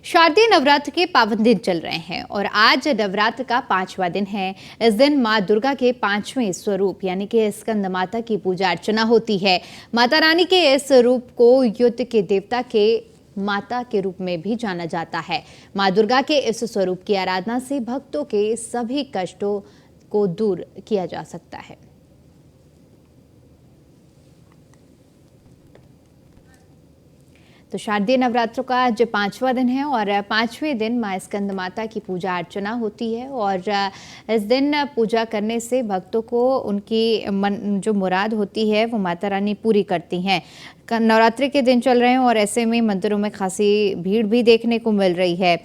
शारदीय नवरात्र के पावन दिन चल रहे हैं और आज नवरात्र का 5वां दिन है। इस दिन मां दुर्गा के 5वें स्वरूप यानी कि स्कंद माता की पूजा अर्चना होती है। माता रानी के इस रूप को युद्ध के देवता के माता के रूप में भी जाना जाता है। मां दुर्गा के इस स्वरूप की आराधना से भक्तों के सभी कष्टों को दूर किया जा सकता है। तो शारदीय नवरात्रों का आज 5वां दिन है और 5वें दिन मां स्कंद माता की पूजा अर्चना होती है और इस दिन पूजा करने से भक्तों को उनकी जो मुराद होती है वो माता रानी पूरी करती हैं। नवरात्रि के दिन चल रहे हैं और ऐसे में मंदिरों में खासी भीड़ भी देखने को मिल रही है।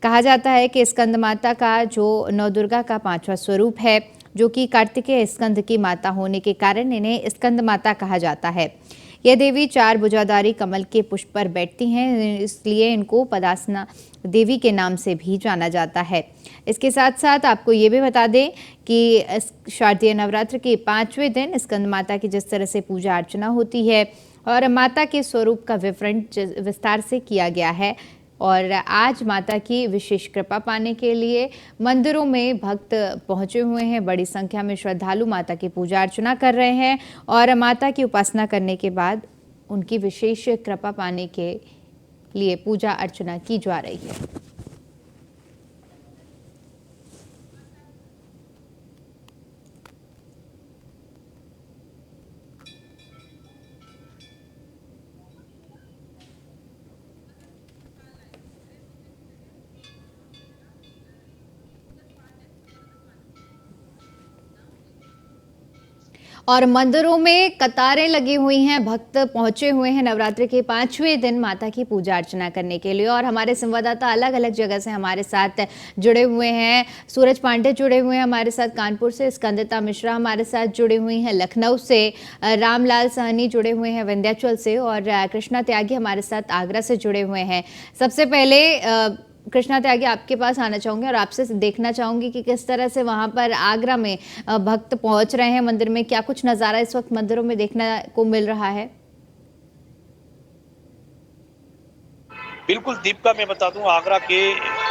कहा जाता है कि स्कंद माता का जो नवदुर्गा का 5वां स्वरूप है, जो कि कार्तिकेय स्कंद की माता होने के कारण इन्हें स्कंद माता कहा जाता है। यह देवी 4 भुजाधारी कमल के पुष्प पर बैठती हैं, इसलिए इनको पदासना देवी के नाम से भी जाना जाता है। इसके साथ साथ आपको ये भी बता दें कि शारदीय नवरात्र के 5वें दिन स्कंद माता की जिस तरह से पूजा अर्चना होती है और माता के स्वरूप का विवरण विस्तार से किया गया है और आज माता की विशेष कृपा पाने के लिए मंदिरों में भक्त पहुंचे हुए हैं। बड़ी संख्या में श्रद्धालु माता की पूजा अर्चना कर रहे हैं और माता की उपासना करने के बाद उनकी विशेष कृपा पाने के लिए पूजा अर्चना की जा रही है। और मंदिरों में कतारें लगी हुई हैं, भक्त पहुंचे हुए हैं नवरात्रि के 5वें दिन माता की पूजा अर्चना करने के लिए। और हमारे संवाददाता अलग अलग जगह से हमारे साथ जुड़े हुए हैं। सूरज पांडे जुड़े हुए हैं हमारे साथ कानपुर से, स्कंदिता मिश्रा हमारे साथ जुड़े हुई हैं लखनऊ से, रामलाल सहनी जुड़े हुए हैं विंध्याचल से और कृष्णा त्यागी हमारे साथ आगरा से जुड़े हुए हैं। सबसे पहले कृष्णा त्यागी आपके पास आना चाहूंगी और आपसे देखना चाहूंगी कि किस तरह से वहां पर आगरा में भक्त पहुंच रहे हैं मंदिर में, क्या कुछ नजारा इस वक्त मंदिरों में देखने को मिल रहा है? बिल्कुल दीपिका, मैं बता दूं आगरा के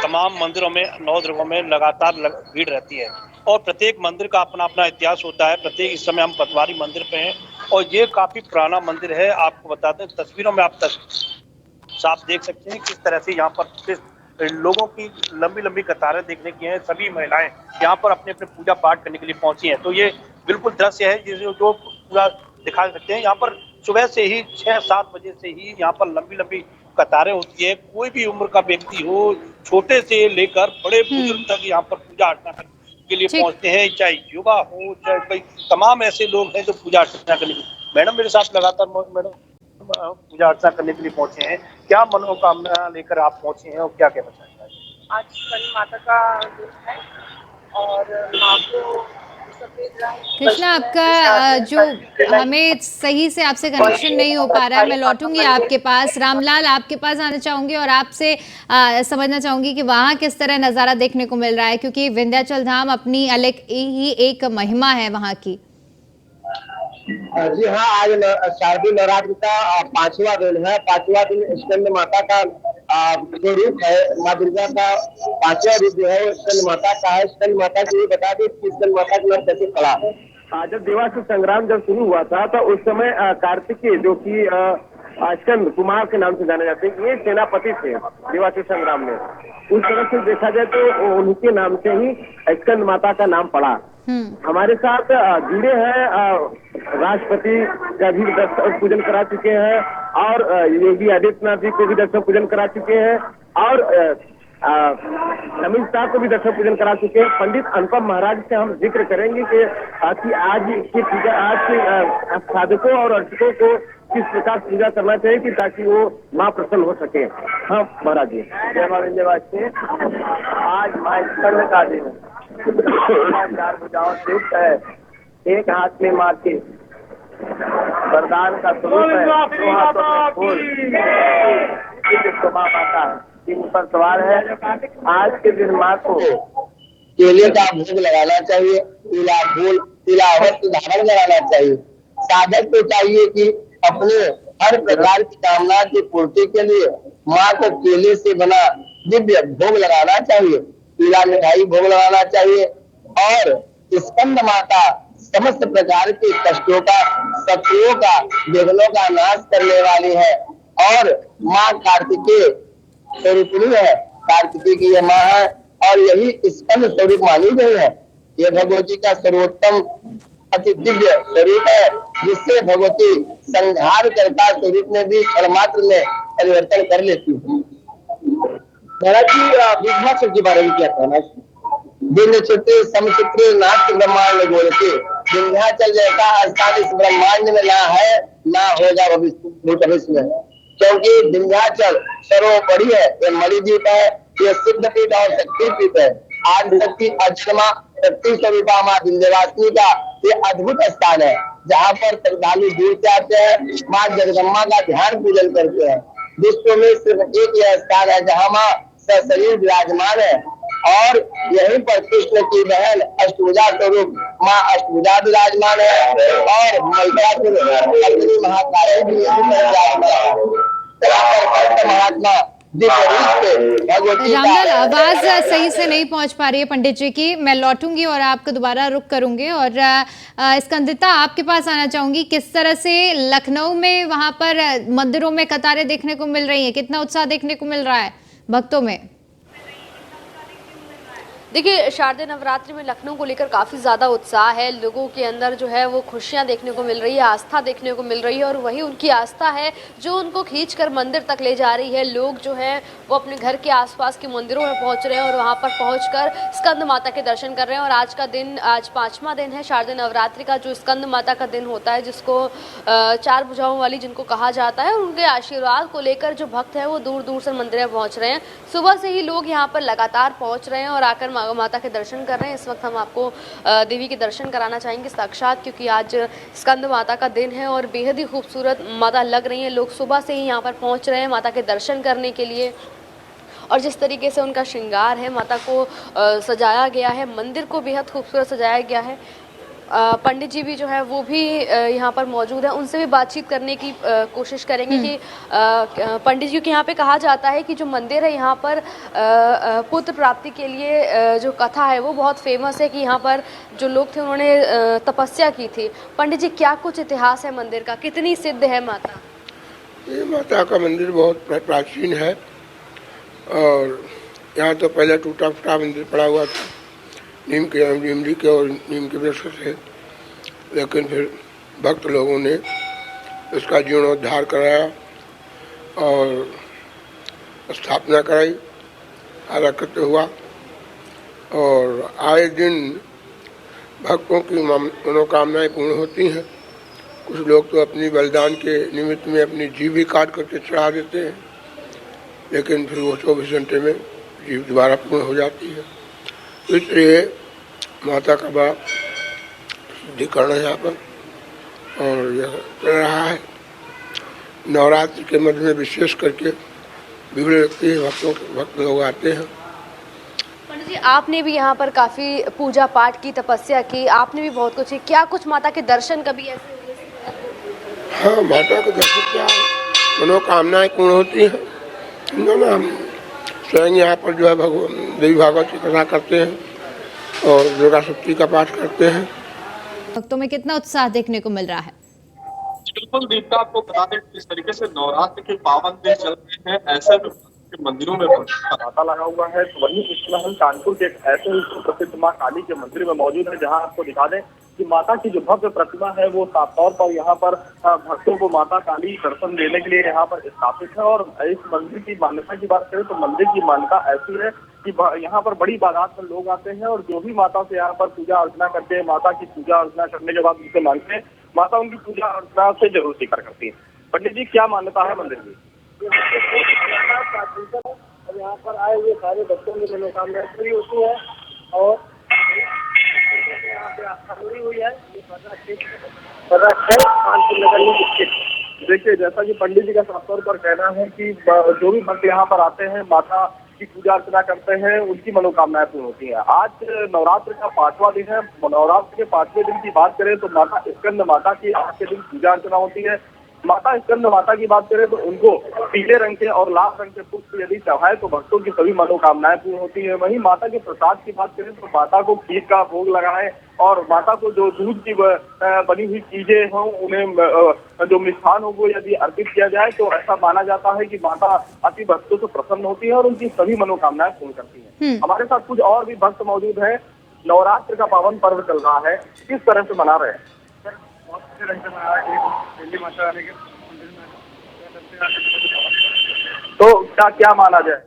तमाम मंदिरों में नवदुर्गों में लगातार भीड़ रहती है और प्रत्येक मंदिर का अपना अपना इतिहास होता है। प्रत्येक इस समय हम पतवारी मंदिर पे हैं और ये काफी पुराना मंदिर है। आपको बता दें, तस्वीरों में आप साफ देख सकते हैं किस तरह से यहाँ पर लोगों की लंबी लंबी कतारें देखने की हैं। सभी महिलाएं यहाँ पर अपने अपने पूजा पाठ करने के लिए पहुंची हैं। तो ये बिल्कुल दृश्य है जो पूरा दिखा सकते हैं। यहाँ पर सुबह से ही 6-7 बजे से ही यहाँ पर लंबी लंबी कतारें होती है। कोई भी उम्र का व्यक्ति हो, छोटे से लेकर बड़े बुजुर्ग तक यहाँ पर पूजा अर्चना के लिए पहुंचते हैं। चाहे युवा हो, चाहे कोई, तमाम ऐसे लोग हैं जो पूजा अर्चना करने के लिए। मैडम मेरे साथ लगातार मैडम पूजा अर्चना करने के लिए पहुंचे हैं। क्या मनोकामना लेकर आप पहुंचे हैं और क्या कहना चाहेंगे? आज स्कंद माता का दिन है और माँ को कृष्णा, आपका जो हमें सही से आपसे कनेक्शन नहीं हो पा रहा है, मैं लौटूंगी आपके पास। रामलाल, आपके पास आना चाहूंगी और आपसे समझना चाहूंगी कि वहां किस तरह नजारा देखने को मिल रहा है, क्योंकि विंध्याचल धाम अपनी अलग ही एक महिमा है वहां की। जी हाँ, आज शारदीय नवरात्र का 5वां दिन है। 5वां दिन स्कंद माता का जो रूप है, माँ दुर्गा का 5वां रूप जो है वो स्कंद माता का है। स्कंद माता को ये बता दें कि स्कंद माता का नाम कैसे पड़ा। जब देवासुर संग्राम जब शुरू हुआ था तो उस समय कार्तिकेय जो कि स्कंद कुमार के नाम से जाने जाते हैं, ये सेनापति थे देवासुर संग्राम में। उस तरह से देखा जाए तो उनके नाम से ही स्कंद माता का नाम पड़ा। हमारे साथ जुड़े हैं राष्ट्रपति का भी दर्शन पूजन करा चुके हैं और योगी आदित्यनाथ जी को भी दर्शन पूजन करा चुके हैं और अमित शाह को भी दर्शन पूजन करा चुके हैं। पंडित अनुपम महाराज से हम जिक्र करेंगे कि आज की पूजा, आज के साधकों और अर्चकों को किस प्रकार पूजा करना चाहिए कि ताकि वो माँ प्रसन्न हो सके। हाँ महाराज जी, जय माँ विंध्यवासिनी। आज माँ स्कंद का दिन है। 4 भुजाओं से युक्त है, एक हाथ में माँ के वरदान का स्वरूप है, 2 हाथों में फूल, माता है, सिंह पर सवार है। आज के दिन माँ को केले का भोग लगाना चाहिए, तिलावत धारण कराना चाहिए। साधक को चाहिए कि अपने हर प्रकार की कामना की पूर्ति के लिए माँ को केले से बना दिव्य भोग लगाना चाहिए, पीला मिठाई भोग लगाना चाहिए। और स्कंद माता समस्त प्रकार के कष्टों का, शत्रुओं का, विघ्नों का नाश करने वाली है और माँ कार्तिकेय स्वरूपिणी है। कार्तिकेय की यह माँ है और यही स्कंद स्वरूप मानी गई है। ये भगवती का सर्वोत्तम अति दिव्य स्वरूप है, जिससे भगवती संहार करता स्वरूप में भी क्षण मात्र में परिवर्तन कर लेती है। महाराज जी, विंध्याचल के बारे में क्या कहना है? विंध्य समचित्र नाट्य ब्रह्मांड गोलके, विंध्याचल जैसा स्थान इस ब्रह्मांड में ना है, ना होगा भविष्य में। क्योंकि विंध्याचल सर्वोपरि है, ये मणिद्वीप है, ये सिद्धपीठ और शक्तिपीठ है। आज तक की अक्षमा शक्ति स्वरूपा माँ विंध्यवासिनी का ये अद्भुत स्थान है, जहाँ पर श्रद्धालु दूर से आते हैं, माँ जगदम्बा का ध्यान पूजन करते हैं। विश्व में सिर्फ एक यह स्थान है जहाँ माँ सशरीर विराजमान है और यहीं पर कृष्ण की बहन अष्टभुजा स्वरूप माँ अष्टभुजा विराजमान है और महिषासुर अग्नि महाकाली भी यहीं पर विराजमान है। महात्मा रामलाल, आवाज सही से नहीं पहुंच पा रही है पंडित जी की। मैं लौटूंगी और आपको दोबारा रुक करूंगी और स्कंदिता आपके पास आना चाहूंगी। किस तरह से लखनऊ में वहां पर मंदिरों में कतारें देखने को मिल रही हैं, कितना उत्साह देखने को मिल रहा है भक्तों में? देखिए, शारदीय नवरात्रि में लखनऊ को लेकर काफ़ी ज़्यादा उत्साह है। लोगों के अंदर जो है वो खुशियां देखने को मिल रही है, आस्था देखने को मिल रही है और वही उनकी आस्था है जो उनको खींचकर मंदिर तक ले जा रही है। लोग जो है वो अपने घर के आसपास के मंदिरों में पहुंच रहे हैं और वहां पर पहुंचकर स्कंद माता के दर्शन कर रहे हैं। और आज का दिन, आज 5वां दिन है शारदीय नवरात्रि का, जो स्कंद माता का दिन होता है, जिसको 4 भुजाओं वाली जिनको कहा जाता है। उनके आशीर्वाद को लेकर जो भक्त हैं वो दूर दूर से मंदिर में पहुँच रहे हैं। सुबह से ही लोग यहाँ पर लगातार पहुँच रहे हैं और आकर माता के दर्शन कर रहे हैं। इस वक्त हम आपको देवी के दर्शन कराना चाहेंगे साक्षात, क्योंकि आज स्कंद माता का दिन है और बेहद ही खूबसूरत माता लग रही हैं। लोग सुबह से ही यहाँ पर पहुँच रहे हैं माता के दर्शन करने के लिए। और जिस तरीके से उनका श्रृंगार है, माता को सजाया गया है, मंदिर को बेहद खूबसूरत सजाया गया है। पंडित जी भी जो है वो भी यहाँ पर मौजूद है, उनसे भी बातचीत करने की कोशिश करेंगे कि पंडित जी के यहाँ पे कहा जाता है कि जो मंदिर है यहाँ पर पुत्र प्राप्ति के लिए जो कथा है वो बहुत फेमस है, कि यहाँ पर जो लोग थे उन्होंने तपस्या की थी। पंडित जी, क्या कुछ इतिहास है मंदिर का, कितनी सिद्ध है माता? ये माता का मंदिर बहुत प्राचीन है और यहाँ तो पहले टूटा फूटा मंदिर पड़ा हुआ था, नीमड़ी के और नीम के वृक्ष से, लेकिन फिर भक्त लोगों ने इसका जीर्णोद्धार कराया और स्थापना कराई, आराकृत हुआ और आए दिन भक्तों की मनोकामनाएं पूर्ण होती हैं। कुछ लोग तो अपनी बलिदान के निमित्त में अपनी जीव भी काट करके चढ़ा देते हैं, लेकिन फिर वो 24 घंटे में जीव दोबारा पूर्ण हो जाती है। इसलिए माता का बड़ा शुद्धिकरण है यहाँ पर और यह चल रहा है। नवरात्रि के मध्य में विशेष करके भीड़ लगती है, भक्त लोग आते हैं। पंडित जी, आपने भी यहाँ पर काफ़ी पूजा पाठ की, तपस्या की, आपने भी बहुत कुछ, क्या कुछ माता के दर्शन कभी ऐसे हुए? हाँ, माता के दर्शन क्या मनोकामनाएं पूर्ण होती हैं। हम स्वयं यहाँ पर जो है देवी भागवत की कथा करते हैं और दुर्गा सप्तमी का पाठ करते हैं। भक्तों में कितना उत्साह देखने को मिल रहा है? बिल्कुल दीपिका, आपको बता दें किस तरीके से नवरात्र के पावन दिन चल रहे हैं, ऐसे में मंदिरों में ताला लगा हुआ है। तो वहीं इस समय हम कानपुर के एक ऐसे ही प्रसिद्ध माँ काली के मंदिर में मौजूद है, जहाँ आपको दिखा दें कि माता की जो भव्य प्रतिमा है वो साफ तौर पर यहाँ पर भक्तों को माता काली दर्शन देने के लिए यहाँ पर स्थापित है। और इस मंदिर की मान्यता की बात करें तो मंदिर की मान्यता ऐसी है कि यहाँ पर बड़ी तादाद में लोग आते हैं और जो भी माता से यहाँ पर पूजा अर्चना करते हैं, माता की पूजा अर्चना करने के बाद उनसे मांगते हैं, माता उनकी पूजा अर्चना से जरूर स्वीकार करती है। पंडित जी, क्या मान्यता है मंदिर की? यहाँ पर आए हुए सारे बच्चों की मनोकामना पूरी होती है और यहाँ पे आस्था जुड़ी हुई है। देखिए, जैसा कि पंडित जी का साफ तौर पर कहना है कि जो भी भक्त यहाँ पर आते हैं, माता की पूजा अर्चना करते हैं, उनकी मनोकामनाएं पूर्ण होती हैं। आज नवरात्र का 5वां दिन है। नवरात्र के 5वें दिन की बात करें तो माता स्कंद माता की आज के दिन पूजा अर्चना होती है। माता स्कंद माता की बात करें तो उनको पीले रंग के और लाल रंग के पुष्प यदि चढ़ाए तो भक्तों की सभी मनोकामनाएं पूर्ण होती है। वहीं माता के प्रसाद की बात करें तो माता को खीर का भोग लगाए और माता को जो दूध की बनी हुई चीजें हों उन्हें जो मिष्ठान हो वो यदि अर्पित किया जाए तो ऐसा माना जाता है कि माता अति भक्तों से प्रसन्न होती है और उनकी सभी मनोकामनाएं पूर्ण करती है। हमारे साथ कुछ और भी भक्त मौजूद है। नवरात्र का पावन पर्व चल रहा है, किस तरह से मना रहे हैं? तो क्या क्या माना जाए?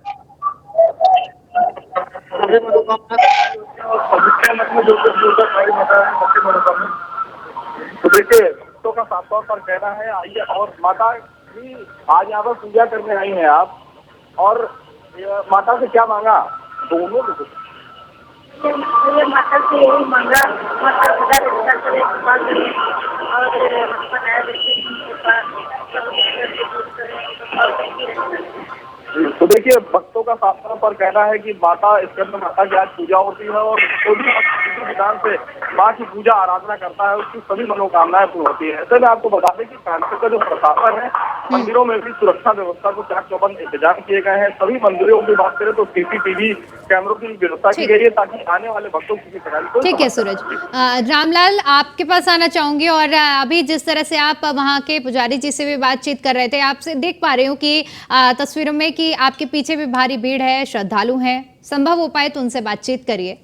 तो देखिए भक्तों का साफ तौर पर कहना है आइए और माता जी आज यहाँ पर पूजा करने आई हैं आप और माता से क्या मांगा? दोनों माता से यही मांगा, माता खुदा रक्षा करे, कृपा करे और बनाए रखे। तो देखिए भक्तों का साफ तौर पर कहना है कि माता स्कंद माता की आज पूजा होती है और कोई भी भक्त विधान से माँ की पूजा आराधना करता है उसकी सभी मनोकामनाएं पूर्ण होती है। ऐसे में आपको बता दें कि कानपुर का जो प्रशासन है मंदिरों में भी सुरक्षा व्यवस्था को चाक चौबंद इंतजाम किए गए हैं। सभी मंदिरों की बात करें तो सीसीटीवी कैमरों की व्यवस्था की गई है ताकि आने वाले भक्तों की शिकायत को। ठीक है सूरज। रामलाल, आपके पास आना चाहूंगी और अभी जिस तरह से आप वहाँ के पुजारी जी से भी बातचीत कर रहे थे, आपसे देख पा रही हूँ कि तस्वीरों में कि आपके पीछे भी भारी भीड़ है, श्रद्धालु हैं, संभव हो पाए तो उनसे बातचीत करिए।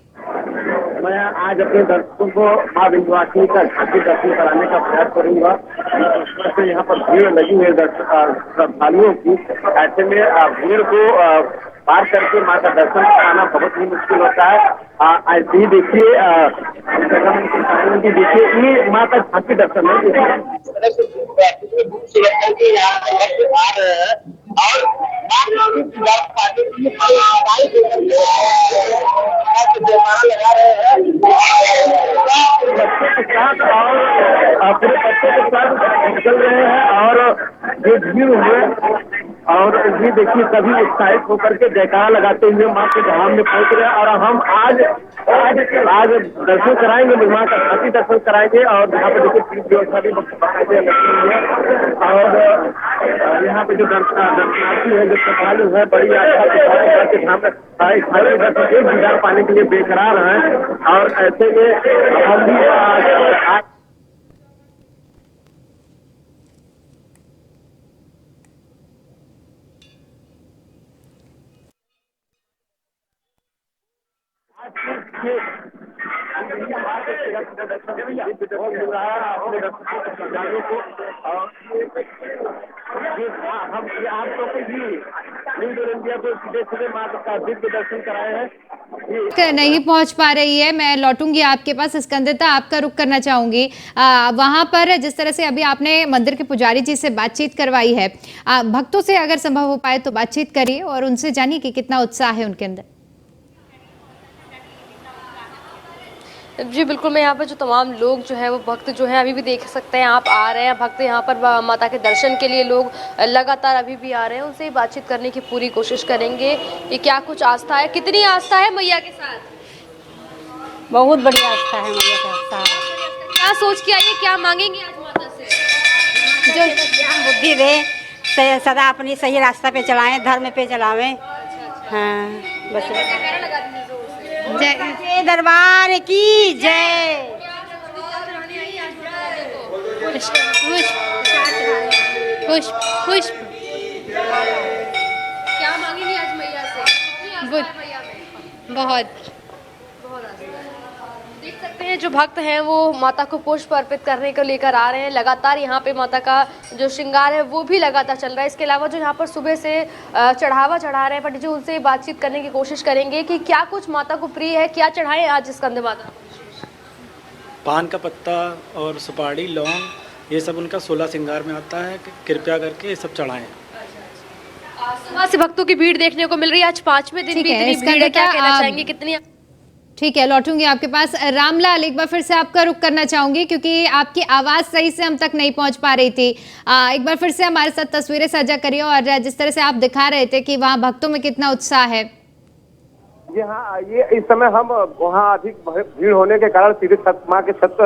मैं आज अपने दर्शकों को मां विंध्यवासिनी का झांकी दर्शन कराने का प्रयास करूंगा। से यहाँ पर भीड़ लगी हुई है श्रद्धालुओं की, ऐसे में भीड़ को पार करके मां का दर्शन कराना बहुत ही मुश्किल होता है। ऐसे ही देखिए ये मां का झांकी दर्शन लगा रहे हैं बच्चे के साथ और पूरे बच्चे के साथ निकल रहे हैं और ये भीड़ हुए और ये देखिए सभी उत्साहित होकर के जयकारा लगाते हुए मां के धाम में पहुंच रहे हैं और हम आज दर्शन कराएंगे, मां का झांकी दर्शन कराएंगे और यहाँ पे देखिए पुलिस व्यवस्था भी बाकायदे लगी हुई है और यहाँ पे जो दर्शनार्थी है जो श्रद्धालु है बड़ी आस्था के धाम में एक दीदार पाने के लिए बेकरार हैं और ऐसे में हम भी दर्शन कराए हैं। नहीं पहुंच पा रही है, मैं लौटूंगी आपके पास। स्कंदिता, आपका रुख करना चाहूंगी वहां पर जिस तरह से अभी आपने मंदिर के पुजारी जी से बातचीत करवाई है, भक्तों से अगर संभव हो पाए तो बातचीत करिए और उनसे जानिए कि कितना उत्साह है उनके अंदर। जी बिल्कुल, मैं यहाँ पर जो तमाम लोग जो है वो भक्त जो है अभी भी देख सकते हैं, आप आ रहे हैं भक्त यहाँ पर माता के दर्शन के लिए, लोग लगातार अभी भी आ रहे हैं। उनसे ही बातचीत करने की पूरी कोशिश करेंगे कि क्या कुछ आस्था है, कितनी आस्था है मैया के साथ? बहुत बड़ी आस्था है मैया के साथ। क्या सोच के आइए, क्या मांगेंगे आज माता से? जो ज्ञान बुद्धि दे, सदा अपनी सही रास्ता पे चलाएं, धर्म पे चलावें। हाँ बस। जय दरबार की जय। पुष्प पुष्प क्या मांगेंगे आज मैया से? बहुत देख सकते हैं जो भक्त हैं वो माता को पुष्प अर्पित करने को लेकर आ रहे हैं। लगातार यहाँ पे माता का जो श्रृंगार है वो भी लगातार चल रहा है। इसके अलावा जो यहाँ पर सुबह से चढ़ावा चढ़ा रहे हैं पंडित जी, उनसे बातचीत करने की कोशिश करेंगे कि क्या कुछ माता को प्रिय है, क्या चढ़ाएं आज स्कंद माता? पान का पत्ता और सुपारी, लौंग, ये सब उनका 16 श्रृंगार में आता है। कृपया करके ये सब चढ़ाएं। सुबह से भक्तों की भीड़ देखने को मिल रही है, आज 5वें दिन भी इतनी भीड़ है, क्या कहना चाहेंगे, कितनी? ठीक है, लौटूंगी आपके पास। रामलाल, एक बार फिर से आपका रुख करना चाहूंगी क्योंकि आपकी आवाज सही से हम तक नहीं पहुंच पा रही थी। एक बार फिर से हमारे साथ तस्वीरें साझा करिए और जिस तरह से आप दिखा रहे थे कि वहाँ भक्तों में कितना उत्साह है। जी हाँ, ये इस समय हम वहाँ अधिक भीड़ होने के कारण सीधे छत माँ के छत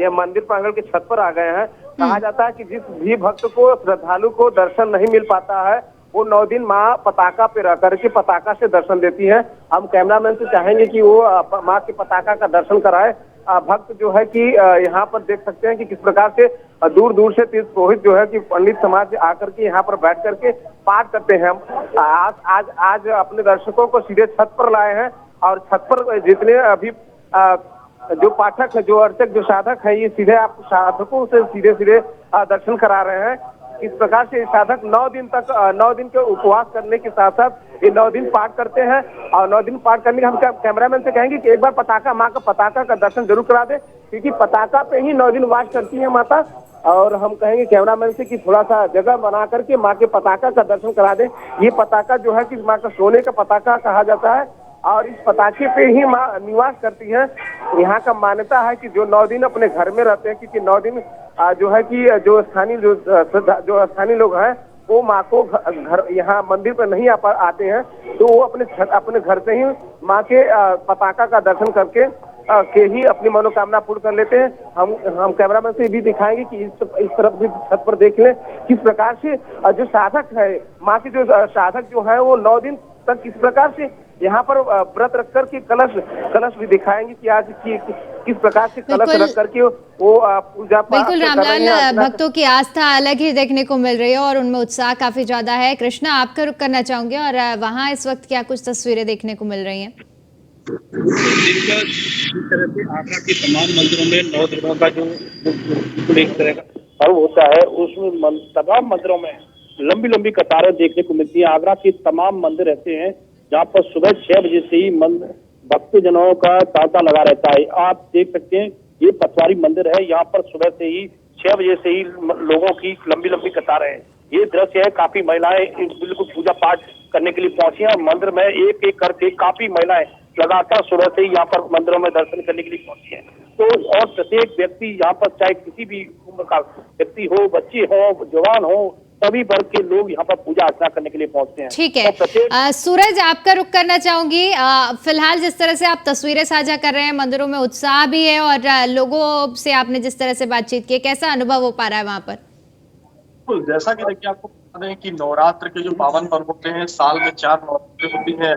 ये मंदिर प्रांगण की छत पर आ गए हैं। कहा जाता है कि जिस भी भक्त को, श्रद्धालु को दर्शन नहीं मिल पाता है, वो 9 दिन माँ पताका पे रह करके पताका से दर्शन देती है। हम कैमरामैन से चाहेंगे कि वो माँ के पताका का दर्शन कराए। भक्त जो है कि यहाँ पर देख सकते हैं कि किस प्रकार से दूर दूर से तीर्थ पुरोहित जो है कि पंडित समाज से आकर के यहाँ पर बैठ करके पाठ करते हैं। आज अपने दर्शकों को सीधे छत पर लाए हैं और छत पर जितने अभी जो पाठक है, जो अर्चक, जो साधक है, ये सीधे आप साधकों से सीधे दर्शन करा रहे हैं। इस प्रकार से साधक 9 दिन के उपवास करने के साथ साथ ये 9 दिन पाठ करते हैं। और 9 दिन पाठ करने के हम कैमरामैन से कहेंगे कि एक बार पताका, माँ का पताका का दर्शन जरूर करा दे, क्योंकि पताका पे ही 9 दिन वास करती है माता। और हम कहेंगे कैमरामैन से कि थोड़ा सा जगह बना करके माँ के पताका का दर्शन करा दे। ये पताका जो है कि माँ का सोने का पताका कहा जाता है और इस पताके पे ही माँ निवास करती है। यहाँ का मान्यता है कि जो 9 दिन अपने घर में रहते हैं, क्योंकि 9 दिन जो है कि जो स्थानीय लोग हैं वो माँ को घर यहाँ मंदिर पर नहीं आते हैं, तो वो अपने घर से ही माँ के पताका का दर्शन करके के ही अपनी मनोकामना पूर्ण कर लेते हैं। हम कैमरामैन से भी दिखाएंगे कि इस तरफ भी छत पर देख लें किस प्रकार से जो साधक है, माँ के जो साधक जो है वो 9 दिन तक किस प्रकार से यहाँ पर व्रत रख कर के कलश भी दिखाएंगे कि आज किस प्रकार से कलश रख करके वो पूजा पाठ। बिल्कुल रामलाल, भक्तों की आस्था अलग ही देखने को मिल रही है और उनमें उत्साह काफी ज्यादा है। कृष्णा, आपका रुख करना चाहूंगे और वहाँ इस वक्त क्या कुछ तस्वीरें देखने को मिल रही हैं? जिस तरह से आगरा के तमाम मंदिरों में 9 दिनों का जो एक तरह का पर्व होता है, उसमें तमाम मंदिरों में लंबी लंबी कतारें देखने को मिलती है। आगरा के तमाम मंदिर ऐसे हैं जहाँ पर सुबह 6 बजे से ही भक्तजनों का तांता लगा रहता है। आप देख सकते हैं ये पटवारी मंदिर है, यहाँ पर सुबह से ही 6 बजे से ही लोगों की लंबी लंबी कतारें हैं। ये दृश्य है, काफी महिलाएं बिल्कुल पूजा पाठ करने के लिए पहुंची हैं और मंदिर में एक एक करके काफी महिलाएं लगातार सुबह से ही यहाँ पर मंदिरों में दर्शन करने के लिए पहुंची है। तो और प्रत्येक व्यक्ति यहाँ पर, चाहे किसी भी उम्र का व्यक्ति हो, बच्चे हो, जवान हो, सभी वर्ग के लोग यहाँ पर पूजा अर्चना करने के लिए पहुंचते हैं। ठीक है, सूरज, आपका रुख करना चाहूंगी। फिलहाल जिस तरह से आप तस्वीरें साझा कर रहे हैं, मंदिरों में उत्साह भी है और लोगों से आपने जिस तरह से बातचीत की, कैसा अनुभव हो पा रहा है वहाँ पर? जैसा कि देखिए, आपको बता दें कि नवरात्र के जो पावन पर्व होते हैं, साल में 4 नवरात्रि होती है।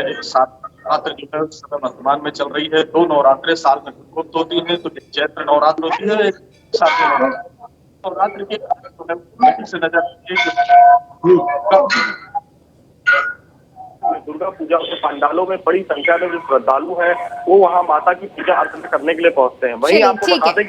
एक 7 नवरात्र जो है उस समय वर्तमान में चल रही है। 2 नवरात्रे साल में होती है, तो एक चैत्र नवरात्र होती है, एक शारदीय नवरात्र की से नजर दुर्गा पूजा के पंडालों में बड़ी संख्या में जो श्रद्धालु हैं वो वहाँ माता की पूजा अर्चना करने के लिए पहुंचते हैं। वहीं आपको बता दें